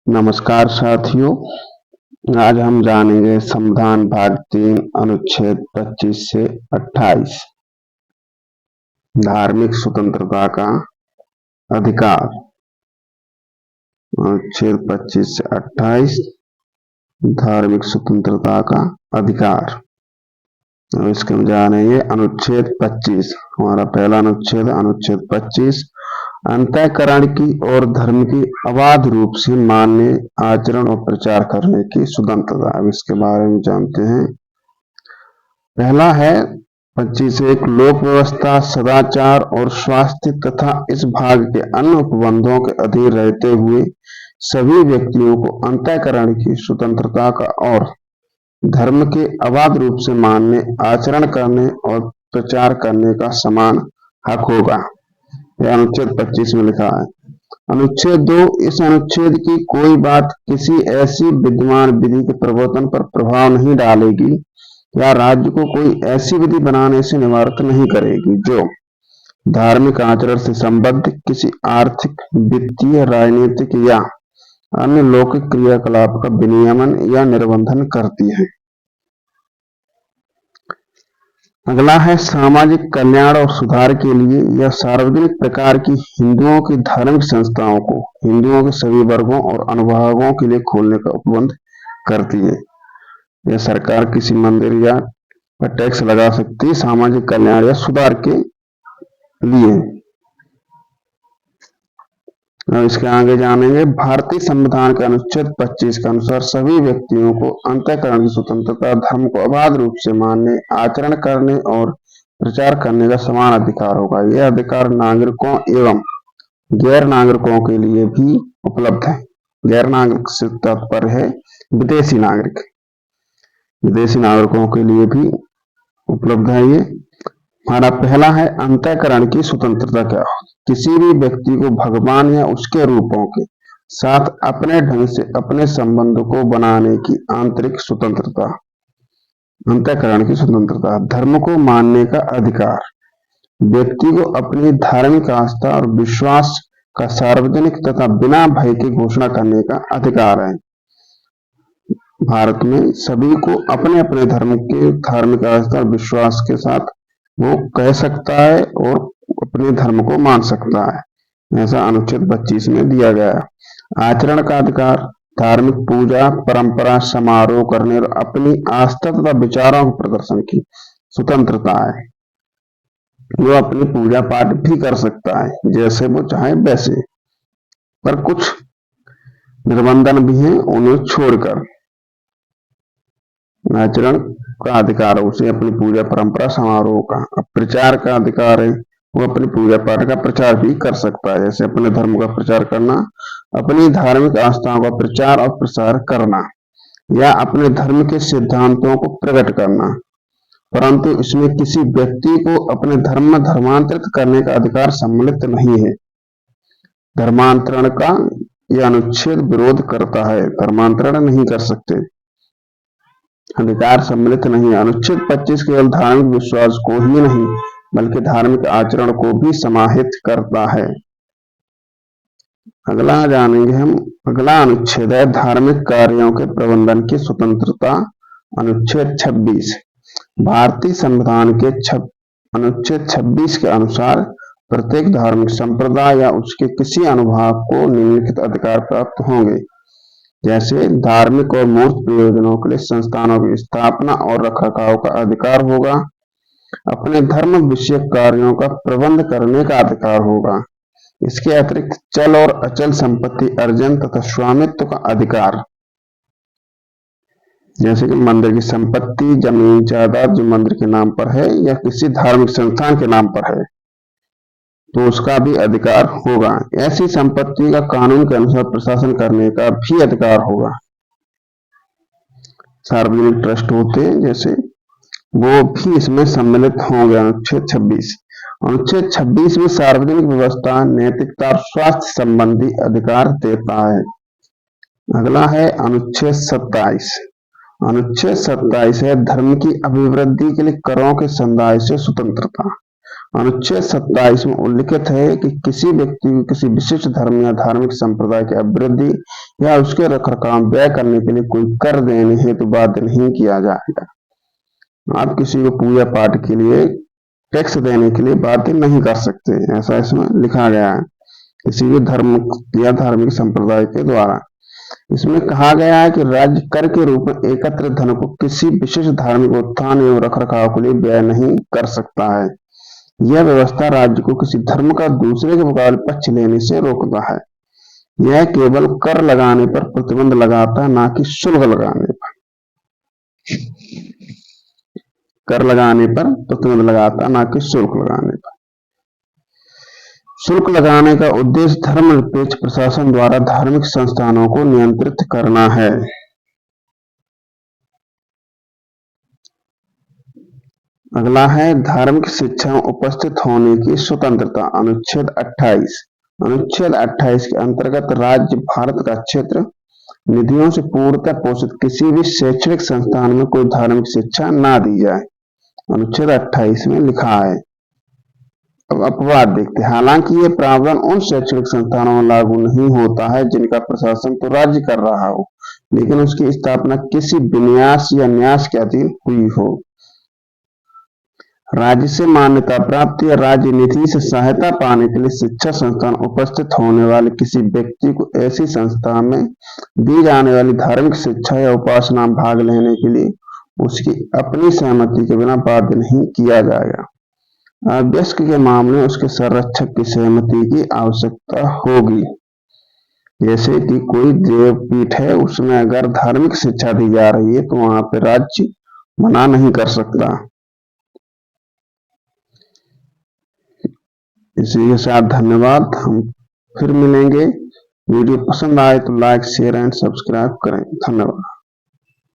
नमस्कार साथियों। आज हम जानेंगे संविधान भाग 3 अनुच्छेद 25 से 28 धार्मिक स्वतंत्रता का अधिकार। अनुच्छेद 25 से 28 धार्मिक स्वतंत्रता का अधिकार। अब इसके हम जानेंगे अनुच्छेद 25। हमारा पहला अनुच्छेद 25 अंतःकरण की और धर्म की अबाध रूप से मान्य आचरण और प्रचार करने की स्वतंत्रता। अब इसके बारे में जानते हैं। पहला है 25 लोक व्यवस्था, सदाचार और स्वास्थ्य तथा इस भाग के अन्य उपबंधों के अधीन रहते हुए सभी व्यक्तियों को अंतःकरण की स्वतंत्रता का और धर्म के अबाध रूप से मानने, आचरण करने और प्रचार करने का समान हक होगा। यह अनुच्छेद 25 में लिखा है। अनुच्छेद 2 इस अनुच्छेद की कोई बात किसी ऐसी विद्यमान विधि के प्रवर्तन पर प्रभाव नहीं डालेगी या राज्य को कोई ऐसी विधि बनाने से निवारित नहीं करेगी जो धार्मिक आचरण से संबद्ध किसी आर्थिक, वित्तीय, राजनीतिक या अन्य लौकिक क्रियाकलाप का विनियमन या निर्बंधन करती है। अगला है सामाजिक कल्याण और सुधार के लिए यह सार्वजनिक प्रकार की हिंदुओं की धार्मिक संस्थाओं को हिंदुओं के सभी वर्गों और अनुभागों के लिए खोलने का उपबंध करती है। यह सरकार किसी मंदिर या पर टैक्स लगा सकती है सामाजिक कल्याण या सुधार के लिए। इसके आगे जानेंगे। भारतीय संविधान के अनुच्छेद 25 के अनुसार सभी व्यक्तियों को अंतःकरण की स्वतंत्रता, धर्म को अबाध रूप से मानने, आचरण करने और प्रचार करने का समान अधिकार होगा। यह अधिकार नागरिकों एवं गैर नागरिकों के लिए भी उपलब्ध है। गैर नागरिक से तात्पर्य है विदेशी नागरिक। विदेशी नागरिकों के लिए भी उपलब्ध है। ये हमारा पहला है अंतःकरण की स्वतंत्रता। क्या किसी भी व्यक्ति को भगवान या उसके रूपों के साथ अपने ढंग से अपने संबंध को बनाने की आंतरिक स्वतंत्रता। अंतःकरण की स्वतंत्रता। धर्म को मानने का अधिकार। व्यक्ति को अपनी धार्मिक आस्था और विश्वास का सार्वजनिक तथा बिना भय के घोषणा करने का अधिकार है। भारत में सभी को अपने अपने धर्म के धार्मिक आस्था और विश्वास के साथ वो कह सकता है और अपने धर्म को मान सकता है। ऐसा अनुच्छेद 25 में दिया गया है। आचरण का अधिकार। धार्मिक पूजा, परंपरा, समारोह करने और अपनी आस्था तथा विचारों के प्रदर्शन की स्वतंत्रता है। वो अपनी पूजा पाठ भी कर सकता है जैसे वो चाहे वैसे, पर कुछ निर्बंधन भी हैं उन्हें छोड़कर। आचरण का अधिकार है उसे अपनी पूजा, परंपरा, समारोह का। अब प्रचार का अधिकार है वो अपनी पूजा पाठ का प्रचार भी कर सकता है जैसे अपने धर्म का प्रचार करना, अपनी धार्मिक आस्थाओं का प्रचार और प्रसार करना या अपने धर्म के सिद्धांतों को प्रकट करना। परंतु इसमें किसी व्यक्ति को अपने धर्म में धर्मांतरित करने का अधिकार सम्मिलित नहीं है। धर्मांतरण का यह अनुच्छेद विरोध करता है। धर्मांतरण नहीं कर सकते, अधिकार सम्मिलित नहीं। अनुच्छेद 25 केवल धार्मिक विश्वास को ही नहीं बल्कि धार्मिक आचरण को भी समाहित करता है। अगला जानेंगे हम। अगला अनुच्छेद है धार्मिक कार्यों के प्रबंधन की स्वतंत्रता। अनुच्छेद 26 भारतीय संविधान के अनुच्छेद 26 के अनुसार प्रत्येक धार्मिक संप्रदाय या उसके किसी अनुभाग को निम्नलिखित अधिकार प्राप्त होंगे जैसे धार्मिक और मूर्त प्रयोजनों के लिए संस्थानों की स्थापना और रखरखाव का अधिकार होगा, अपने धर्म विषयक कार्यों का प्रबंध करने का अधिकार होगा। इसके अतिरिक्त चल और अचल संपत्ति अर्जन तथा स्वामित्व का अधिकार, जैसे कि मंदिर की संपत्ति, जमीन जायदाद जो मंदिर के नाम पर है या किसी धार्मिक संस्थान के नाम पर है तो उसका भी अधिकार होगा। ऐसी संपत्ति का कानून के अनुसार प्रशासन करने का भी अधिकार होगा। सार्वजनिक ट्रस्ट होते हैं जैसे वो भी इसमें सम्मिलित होंगे। अनुच्छेद 26 अनुच्छेद 26 में सार्वजनिक व्यवस्था, नैतिकता और स्वास्थ्य संबंधी अधिकार देता है। अगला है अनुच्छेद 27। अनुच्छेद 27 है धर्म की अभिवृद्धि के लिए करों के संदाय से स्वतंत्रता। अनुच्छेद 27 में उल्लिखित है कि किसी व्यक्ति को किसी विशिष्ट धर्म या धार्मिक संप्रदाय की अभिवृद्धि या उसके रखरखाव व्यय करने के लिए कोई कर देने हेतु बाध्य नहीं किया जाएगा। आप किसी को पूजा पाठ के लिए टैक्स देने के लिए बाध्य नहीं कर सकते, ऐसा इसमें लिखा गया है किसी भी धर्म या धार्मिक संप्रदाय के द्वारा। इसमें कहा गया है कि राज्य कर के रूप में एकत्रित धन को किसी विशिष्ट धार्मिक उत्थान एवं रखरखाव के लिए व्यय नहीं कर सकता है। यह व्यवस्था राज्य को किसी धर्म का दूसरे के मुकाबले पक्ष लेने से रोकता है। यह केवल कर लगाने पर प्रतिबंध लगाता है, ना कि शुल्क लगाने पर। कर लगाने पर प्रतिबंध लगाता है, ना कि शुल्क लगाने पर। शुल्क लगाने का उद्देश्य धर्मनिरपेक्ष प्रशासन द्वारा धार्मिक संस्थानों को नियंत्रित करना है। अगला है धार्मिक शिक्षा में उपस्थित होने की स्वतंत्रता। अनुच्छेद 28। अनुच्छेद 28 के अंतर्गत राज्य भारत का क्षेत्र निधियों से पूर्णतः पोषित किसी भी शैक्षणिक संस्थान में कोई धार्मिक शिक्षा ना दी जाए, अनुच्छेद 28 में लिखा है। अब अपवाद देखते हैं। हालांकि ये प्रावधान उन शैक्षणिक संस्थानों में लागू नहीं होता है जिनका प्रशासन तो राज्य कर रहा हो, लेकिन उसकी स्थापना किसी विन्यास या न्यास के अधीन हुई हो। राज्य से मान्यता प्राप्त या राज्य निधि से सहायता पाने के लिए शिक्षा संस्थान उपस्थित होने वाले किसी व्यक्ति को ऐसी संस्था में दी जाने वाली धार्मिक शिक्षा या उपासना में भाग लेने के लिए उसकी अपनी सहमति के बिना बाध्य नहीं किया जाएगा। अभ्यस्त के मामले में उसके संरक्षक की सहमति की आवश्यकता होगी। जैसे कि कोई देवपीठ है, उसमें अगर धार्मिक शिक्षा दी जा रही है तो वहां पे राज्य मना नहीं कर सकता। इसी के साथ धन्यवाद। हम फिर मिलेंगे। वीडियो पसंद आए तो लाइक, शेयर एंड सब्सक्राइब करें। धन्यवाद।